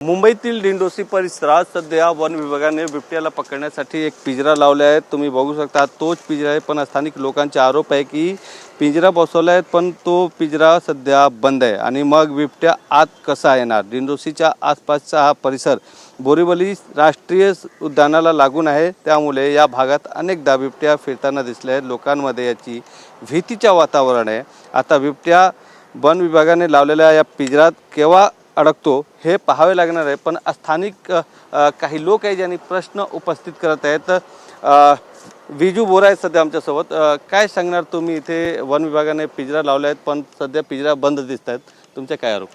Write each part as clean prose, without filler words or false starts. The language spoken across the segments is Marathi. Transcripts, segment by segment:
मुंबईतील दिंडोशी परिसरात सध्या वन विभागाने बिबट्याला पकडण्यासाठी एक पिंजरा लावला आहे। तुम्ही बघू शकता तोच पिंजरा आहे, पण स्थानिक लोकांचे आरोप आहे की पिंजरा बसवला आहे पण तो पिंजरा सध्या बंद आहे आणि मग बिबट्या आत कसा येणार। दिंडोशीच्या आसपासचा हा परिसर बोरीवली राष्ट्रीय उद्यानाला लागून आहे, त्यामुळे या भागात अनेकदा बिबट्या फिरताना दिसले आहेत। लोकांमध्ये याची भीतीचे वातावरण आहे। आता बिबट्या वन विभागाने लावलेल्या या पिंजरात केव्हा अडकतो हे पाहावे लागणार आहे, पण स्थानिक काही लोक आहेत ज्यांनी प्रश्न उपस्थित करत आहेत। विजू बोरा आहेत सध्या आमच्यासोबत। काय सांगणार तुम्ही, इथे वन विभागाने पिंजरा लावले आहेत पण सध्या पिंजरा बंद दिसत आहेत, तुमचे काय आरोप?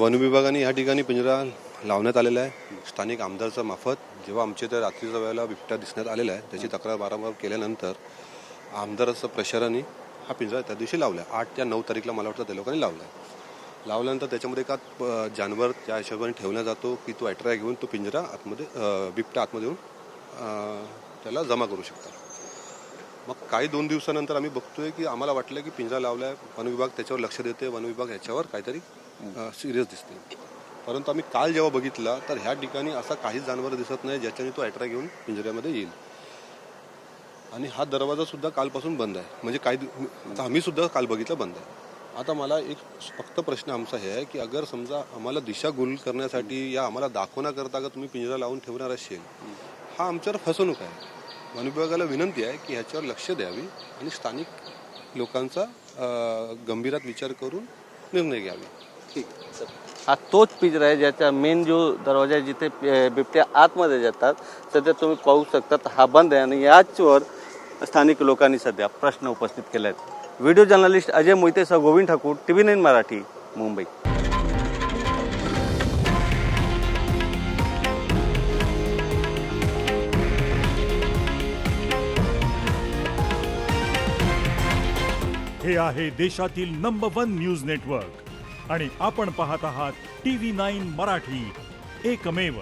वन विभागाने या ठिकाणी पिंजरा लावण्यात आलेला आहे स्थानिक आमदारच्या मार्फत। जेव्हा आमच्या इथे रात्रीच्या वेळेला बिबट्या दिसण्यात आलेला आहे त्याची तक्रार वारंवार केल्यानंतर आमदाराच्या प्रेशराने हा पिंजरा त्या दिवशी लावला आहे। 8 या 9 तारीखला मला वाटतं त्या लोकांनी लावला आहे। लावल्यानंतर त्याच्यामध्ये एका जानवर त्या हिशोबाने ठेवला जातो की तो अट्रॅक्ट घेऊन तो पिंजरा आतमध्ये बिबट्या आतमध्ये येऊन त्याला जमा करू शकतात। मग काही 2 दिवसानंतर आम्ही बघतोय की आम्हाला वाटलं की पिंजरा लावला आहे, वन विभाग त्याच्यावर लक्ष देते, वन विभाग याच्यावर काहीतरी सिरियस दिसते। परंतु आम्ही काल जेव्हा बघितला तर ह्या ठिकाणी असा काही जानवर दिसत नाही ज्याच्याने तो अट्रॅक्ट घेऊन पिंजऱ्यामध्ये येईल। आणि हा दरवाजा सुद्धा कालपासून बंद आहे, म्हणजे आता आम्ही सुद्धा काल बघितलं बंद आहे। आता मला एक फक्त प्रश्न आमचा हे आहे की अगर समजा आम्हाला दिशाभूल करण्यासाठी या आम्हाला दाखवण्याकरता अगर तुम्ही पिंजरा लावून ठेवणार असेल, हा आमच्यावर फसवणूक आहे। वन विभागाला विनंती आहे की ह्याच्यावर लक्ष द्यावी आणि स्थानिक लोकांचा गंभीरात विचार करून निर्णय घ्यावे। ठीक, हा तोच पिंजरा आहे ज्याचा मेन जो दरवाजा आहे जिथे बिबट्या आतमध्ये जातात, सध्या तुम्ही पाहू शकता हा बंद आहे आणि याचवर स्थानिक लोकांनी सध्या प्रश्न उपस्थित केले आहेत। व्हिडिओ जर्नलिस्ट अजय मोहितेसह गोविंद ठाकूर, TV9 मराठी, मुंबई। हे आहे देशातील नंबर 1 न्यूज नेटवर्क आणि आपण पाहत आहात TV9 मराठी, एकमेव।